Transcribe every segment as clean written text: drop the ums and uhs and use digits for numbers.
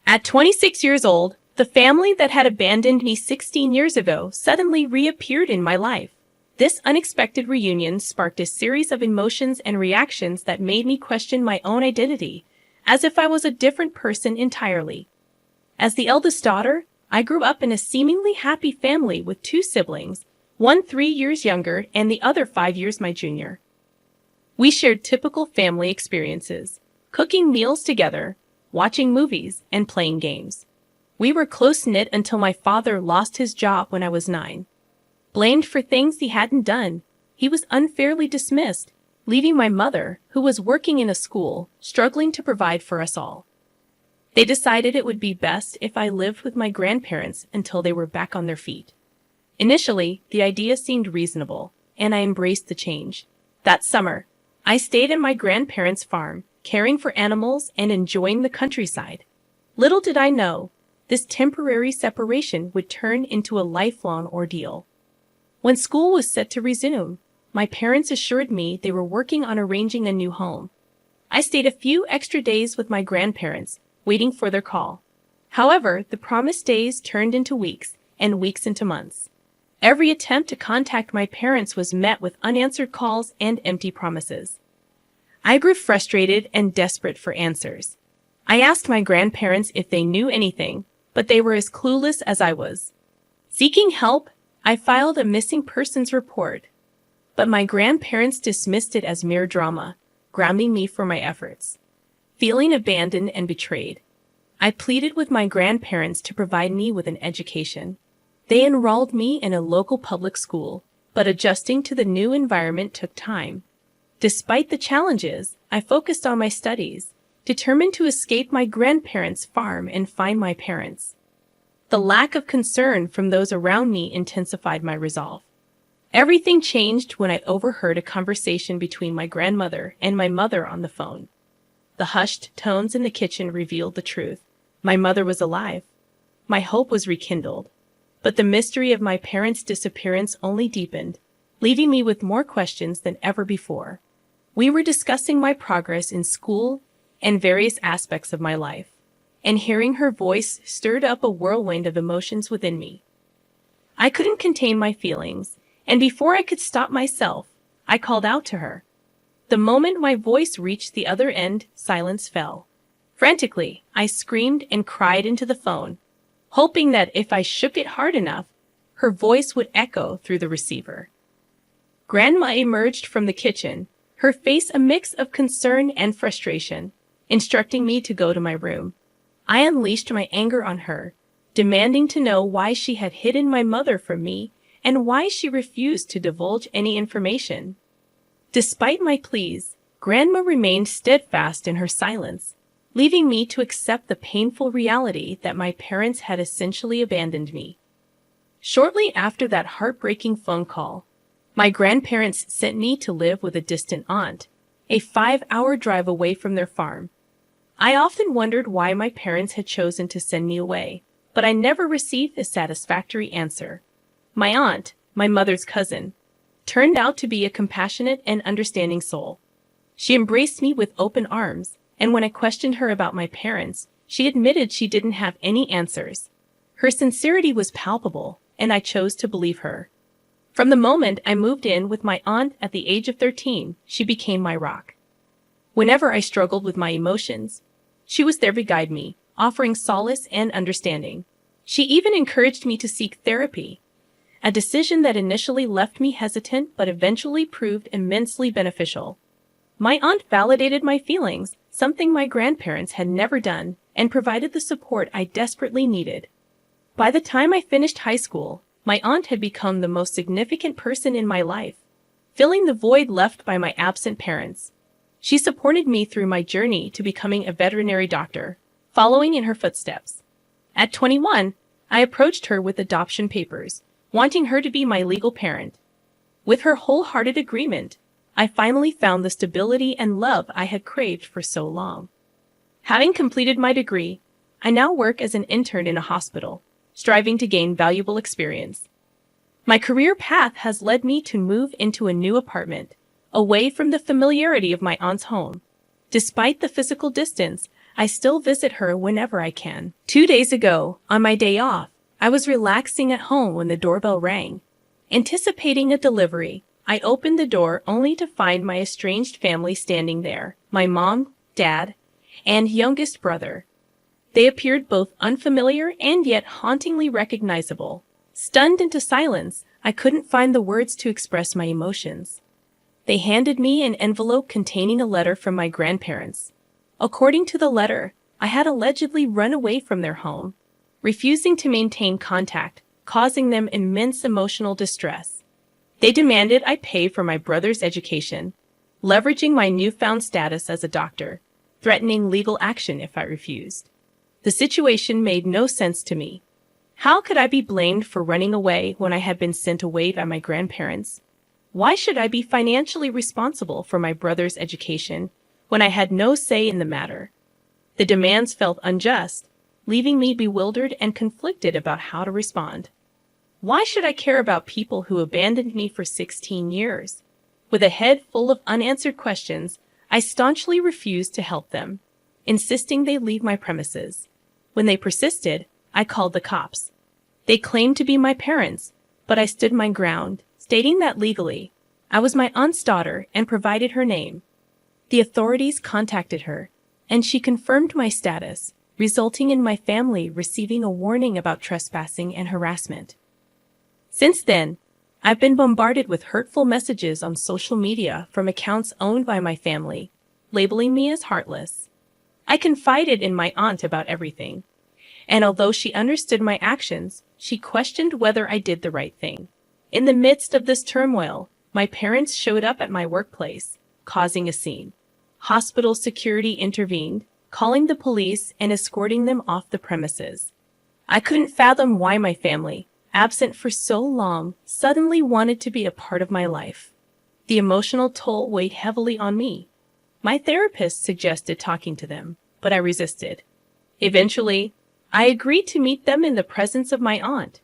At 26 years old, the family that had abandoned me 16 years ago suddenly reappeared in my life. This unexpected reunion sparked a series of emotions and reactions that made me question my own identity, as if I was a different person entirely. As the eldest daughter, I grew up in a seemingly happy family with two siblings, one 3 years younger and the other 5 years my junior. We shared typical family experiences, cooking meals together, watching movies, and playing games. We were close-knit until my father lost his job when I was 9. Blamed for things he hadn't done, he was unfairly dismissed, leaving my mother, who was working in a school, struggling to provide for us all. They decided it would be best if I lived with my grandparents until they were back on their feet. Initially, the idea seemed reasonable, and I embraced the change. That summer, I stayed at my grandparents' farm, caring for animals and enjoying the countryside. Little did I know, this temporary separation would turn into a lifelong ordeal. When school was set to resume, my parents assured me they were working on arranging a new home. I stayed a few extra days with my grandparents, waiting for their call. However, the promised days turned into weeks, and weeks into months. Every attempt to contact my parents was met with unanswered calls and empty promises. I grew frustrated and desperate for answers. I asked my grandparents if they knew anything, but they were as clueless as I was. Seeking help, I filed a missing persons report, but my grandparents dismissed it as mere drama, grounding me for my efforts. Feeling abandoned and betrayed, I pleaded with my grandparents to provide me with an education. They enrolled me in a local public school, but adjusting to the new environment took time. Despite the challenges, I focused on my studies, determined to escape my grandparents' farm and find my parents. The lack of concern from those around me intensified my resolve. Everything changed when I overheard a conversation between my grandmother and my mother on the phone. The hushed tones in the kitchen revealed the truth. My mother was alive. My hope was rekindled. But the mystery of my parents' disappearance only deepened, leaving me with more questions than ever before. We were discussing my progress in school and various aspects of my life, and hearing her voice stirred up a whirlwind of emotions within me. I couldn't contain my feelings, and before I could stop myself, I called out to her. The moment my voice reached the other end, silence fell. Frantically, I screamed and cried into the phone, hoping that if I shook it hard enough, her voice would echo through the receiver. Grandma emerged from the kitchen, her face a mix of concern and frustration, instructing me to go to my room. I unleashed my anger on her, demanding to know why she had hidden my mother from me and why she refused to divulge any information. Despite my pleas, Grandma remained steadfast in her silence, leaving me to accept the painful reality that my parents had essentially abandoned me. Shortly after that heartbreaking phone call, my grandparents sent me to live with a distant aunt, a 5-hour drive away from their farm. I often wondered why my parents had chosen to send me away, but I never received a satisfactory answer. My aunt, my mother's cousin, turned out to be a compassionate and understanding soul. She embraced me with open arms, and when I questioned her about my parents, she admitted she didn't have any answers. Her sincerity was palpable, and I chose to believe her. From the moment I moved in with my aunt at the age of 13, she became my rock. Whenever I struggled with my emotions, she was there to guide me, offering solace and understanding. She even encouraged me to seek therapy, a decision that initially left me hesitant but eventually proved immensely beneficial. My aunt validated my feelings, something my grandparents had never done, and provided the support I desperately needed. By the time I finished high school, my aunt had become the most significant person in my life, filling the void left by my absent parents. She supported me through my journey to becoming a veterinary doctor, following in her footsteps. At 21, I approached her with adoption papers, wanting her to be my legal parent. With her wholehearted agreement, I finally found the stability and love I had craved for so long. Having completed my degree, I now work as an intern in a hospital, striving to gain valuable experience. My career path has led me to move into a new apartment, away from the familiarity of my aunt's home. Despite the physical distance, I still visit her whenever I can. 2 days ago, on my day off, I was relaxing at home when the doorbell rang. Anticipating a delivery, I opened the door only to find my estranged family standing there, my mom, dad, and youngest brother. They appeared both unfamiliar and yet hauntingly recognizable. Stunned into silence, I couldn't find the words to express my emotions. They handed me an envelope containing a letter from my grandparents. According to the letter, I had allegedly run away from their home, refusing to maintain contact, causing them immense emotional distress. They demanded I pay for my brother's education, leveraging my newfound status as a doctor, threatening legal action if I refused. The situation made no sense to me. How could I be blamed for running away when I had been sent away by my grandparents? Why should I be financially responsible for my brother's education when I had no say in the matter? The demands felt unjust, leaving me bewildered and conflicted about how to respond. Why should I care about people who abandoned me for 16 years? With a head full of unanswered questions, I staunchly refused to help them, insisting they leave my premises. When they persisted, I called the cops. They claimed to be my parents, but I stood my ground, stating that legally, I was my aunt's daughter and provided her name. The authorities contacted her, and she confirmed my status, resulting in my family receiving a warning about trespassing and harassment. Since then, I've been bombarded with hurtful messages on social media from accounts owned by my family, labeling me as heartless. I confided in my aunt about everything, and although she understood my actions, she questioned whether I did the right thing. In the midst of this turmoil, my parents showed up at my workplace, causing a scene. Hospital security intervened, calling the police and escorting them off the premises. I couldn't fathom why my family, absent for so long, suddenly wanted to be a part of my life. The emotional toll weighed heavily on me. My therapist suggested talking to them, but I resisted. Eventually, I agreed to meet them in the presence of my aunt.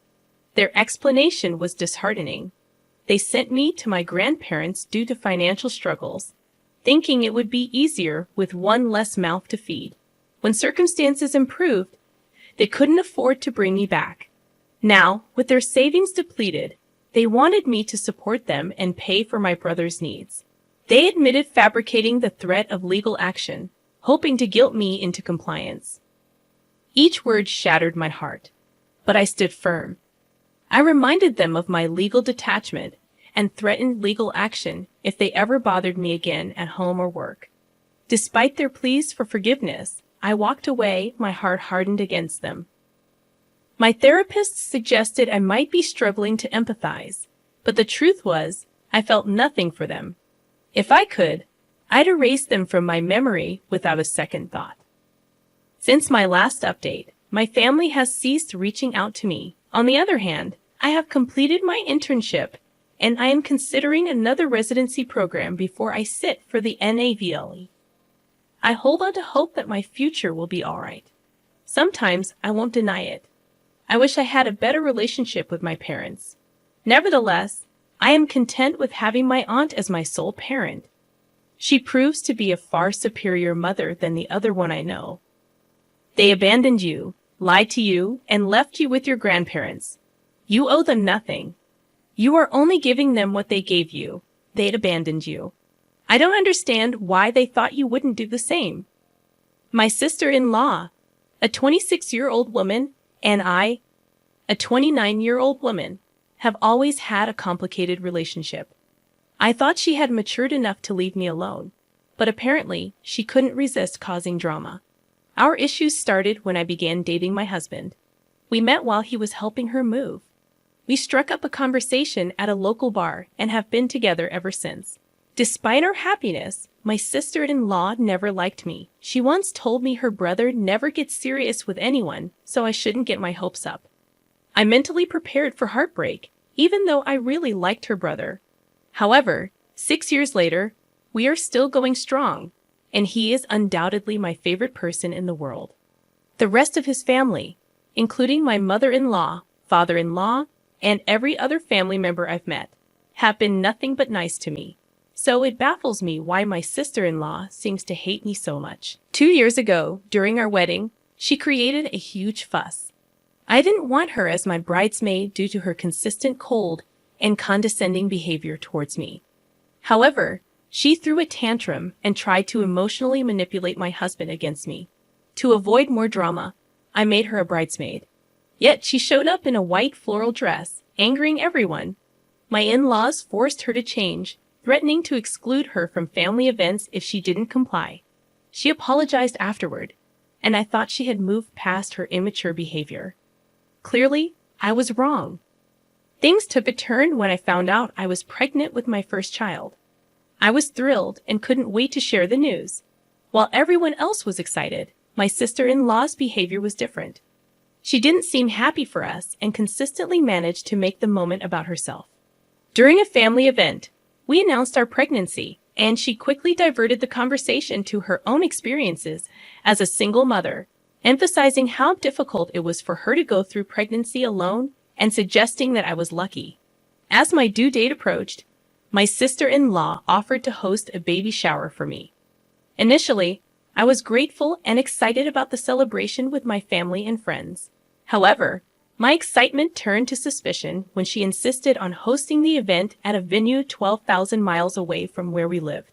Their explanation was disheartening. They sent me to my grandparents due to financial struggles, thinking it would be easier with one less mouth to feed. When circumstances improved, they couldn't afford to bring me back. Now, with their savings depleted, they wanted me to support them and pay for my brother's needs. They admitted fabricating the threat of legal action, hoping to guilt me into compliance. Each word shattered my heart, but I stood firm. I reminded them of my legal detachment and threatened legal action if they ever bothered me again at home or work. Despite their pleas for forgiveness, I walked away, my heart hardened against them. My therapist suggested I might be struggling to empathize, but the truth was, I felt nothing for them. If I could, I'd erase them from my memory without a second thought. Since my last update, my family has ceased reaching out to me. On the other hand, I have completed my internship, and I am considering another residency program before I sit for the NAVLE. I hold on to hope that my future will be all right. Sometimes I won't deny it. I wish I had a better relationship with my parents. Nevertheless, I am content with having my aunt as my sole parent. She proves to be a far superior mother than the other one I know. They abandoned you, lied to you, and left you with your grandparents. You owe them nothing. You are only giving them what they gave you. They'd abandoned you. I don't understand why they thought you wouldn't do the same. My sister-in-law, a 26-year-old woman, and I, a 29-year-old woman, have always had a complicated relationship. I thought she had matured enough to leave me alone, but apparently she couldn't resist causing drama. Our issues started when I began dating my husband. We met while he was helping her move. We struck up a conversation at a local bar and have been together ever since. Despite our happiness, my sister-in-law never liked me. She once told me her brother never gets serious with anyone, so I shouldn't get my hopes up. I mentally prepared for heartbreak, even though I really liked her brother. However, 6 years later, we are still going strong, and he is undoubtedly my favorite person in the world. The rest of his family, including my mother-in-law, father-in-law, and every other family member I've met, have been nothing but nice to me. So it baffles me why my sister-in-law seems to hate me so much. 2 years ago, during our wedding, she created a huge fuss. I didn't want her as my bridesmaid due to her consistent cold and condescending behavior towards me. However, she threw a tantrum and tried to emotionally manipulate my husband against me. To avoid more drama, I made her a bridesmaid. Yet she showed up in a white floral dress, angering everyone. My in-laws forced her to change, threatening to exclude her from family events if she didn't comply. She apologized afterward, and I thought she had moved past her immature behavior. Clearly, I was wrong. Things took a turn when I found out I was pregnant with my first child. I was thrilled and couldn't wait to share the news. While everyone else was excited, my sister-in-law's behavior was different. She didn't seem happy for us and consistently managed to make the moment about herself. During a family event, we announced our pregnancy, and she quickly diverted the conversation to her own experiences as a single mother, emphasizing how difficult it was for her to go through pregnancy alone and suggesting that I was lucky. As my due date approached, my sister-in-law offered to host a baby shower for me. Initially, I was grateful and excited about the celebration with my family and friends. However, my excitement turned to suspicion when she insisted on hosting the event at a venue 12,000 miles away from where we lived.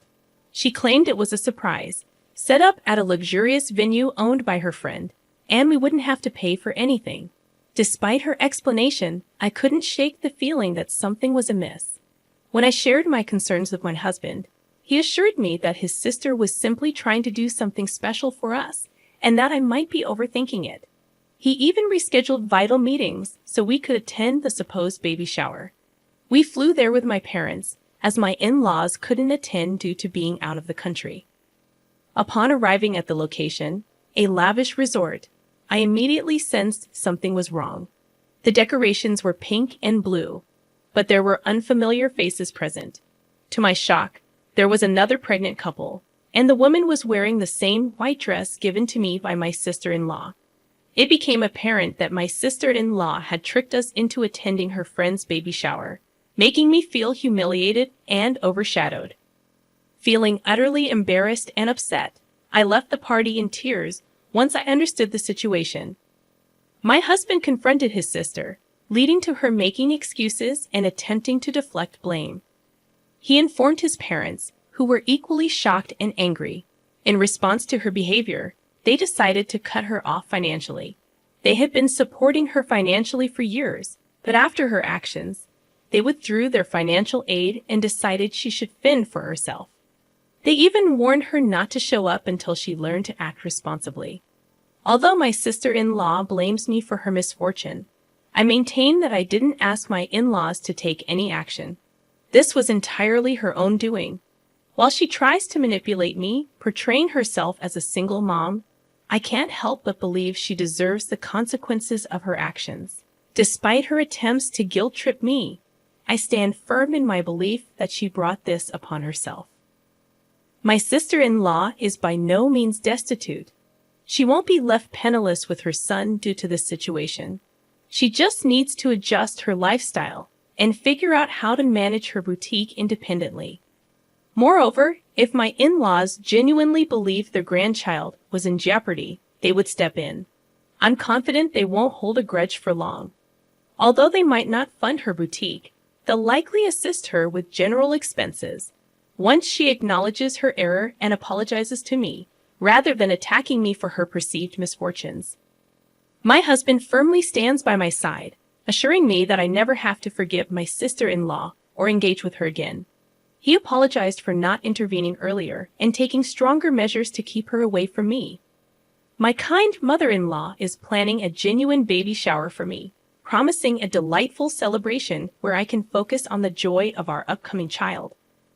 She claimed it was a surprise, set up at a luxurious venue owned by her friend, and we wouldn't have to pay for anything. Despite her explanation, I couldn't shake the feeling that something was amiss. When I shared my concerns with my husband, he assured me that his sister was simply trying to do something special for us, and that I might be overthinking it. He even rescheduled vital meetings so we could attend the supposed baby shower. We flew there with my parents, as my in-laws couldn't attend due to being out of the country. Upon arriving at the location, a lavish resort, I immediately sensed something was wrong. The decorations were pink and blue, but there were unfamiliar faces present. To my shock, there was another pregnant couple, and the woman was wearing the same white dress given to me by my sister-in-law. It became apparent that my sister-in-law had tricked us into attending her friend's baby shower, making me feel humiliated and overshadowed. Feeling utterly embarrassed and upset, I left the party in tears once I understood the situation. My husband confronted his sister, leading to her making excuses and attempting to deflect blame. He informed his parents, who were equally shocked and angry. In response to her behavior, they decided to cut her off financially. They had been supporting her financially for years, but after her actions, they withdrew their financial aid and decided she should fend for herself. They even warned her not to show up until she learned to act responsibly. Although my sister-in-law blames me for her misfortune, I maintain that I didn't ask my in-laws to take any action. This was entirely her own doing. While she tries to manipulate me, portraying herself as a single mom, I can't help but believe she deserves the consequences of her actions. Despite her attempts to guilt-trip me, I stand firm in my belief that she brought this upon herself. My sister-in-law is by no means destitute. She won't be left penniless with her son due to this situation. She just needs to adjust her lifestyle and figure out how to manage her boutique independently. Moreover, if my in-laws genuinely believed their grandchild was in jeopardy, they would step in. I'm confident they won't hold a grudge for long. Although they might not fund her boutique, they'll likely assist her with general expenses once she acknowledges her error and apologizes to me, rather than attacking me for her perceived misfortunes. My husband firmly stands by my side, assuring me that I never have to forgive my sister-in-law or engage with her again. He apologized for not intervening earlier and taking stronger measures to keep her away from me. My kind mother-in-law is planning a genuine baby shower for me, promising a delightful celebration where I can focus on the joy of our upcoming child,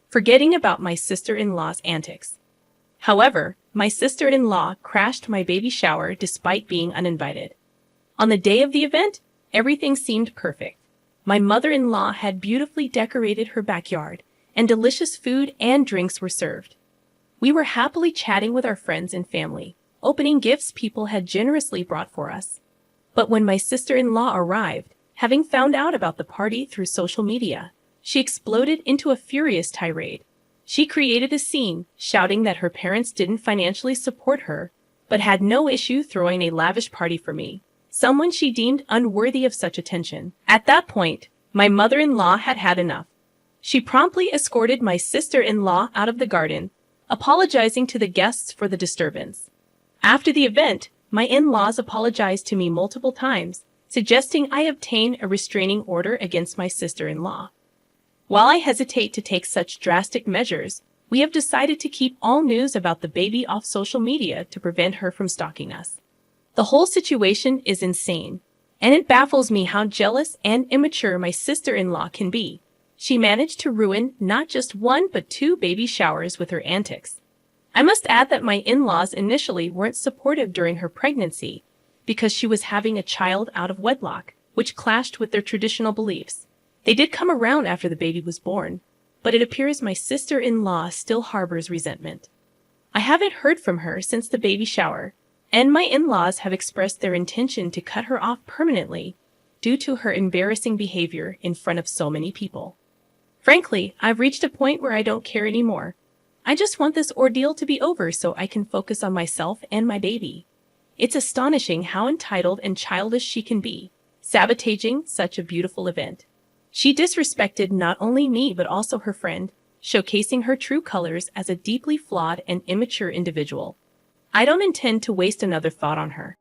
forgetting about my sister-in-law's antics. However, my sister-in-law crashed my baby shower despite being uninvited. On the day of the event, everything seemed perfect. My mother-in-law had beautifully decorated her backyard, and delicious food and drinks were served. We were happily chatting with our friends and family, opening gifts people had generously brought for us. But when my sister-in-law arrived, having found out about the party through social media, she exploded into a furious tirade. She created a scene, shouting that her parents didn't financially support her, but had no issue throwing a lavish party for me, someone she deemed unworthy of such attention. At that point, my mother-in-law had had enough. She promptly escorted my sister-in-law out of the garden, apologizing to the guests for the disturbance. After the event, my in-laws apologized to me multiple times, suggesting I obtain a restraining order against my sister-in-law. While I hesitate to take such drastic measures, we have decided to keep all news about the baby off social media to prevent her from stalking us. The whole situation is insane, and it baffles me how jealous and immature my sister-in-law can be. She managed to ruin not just one but two baby showers with her antics. I must add that my in-laws initially weren't supportive during her pregnancy because she was having a child out of wedlock, which clashed with their traditional beliefs. They did come around after the baby was born, but it appears my sister-in-law still harbors resentment. I haven't heard from her since the baby shower, and my in-laws have expressed their intention to cut her off permanently due to her embarrassing behavior in front of so many people. Frankly, I've reached a point where I don't care anymore. I just want this ordeal to be over so I can focus on myself and my baby. It's astonishing how entitled and childish she can be, sabotaging such a beautiful event. She disrespected not only me but also her friend, showcasing her true colors as a deeply flawed and immature individual. I don't intend to waste another thought on her.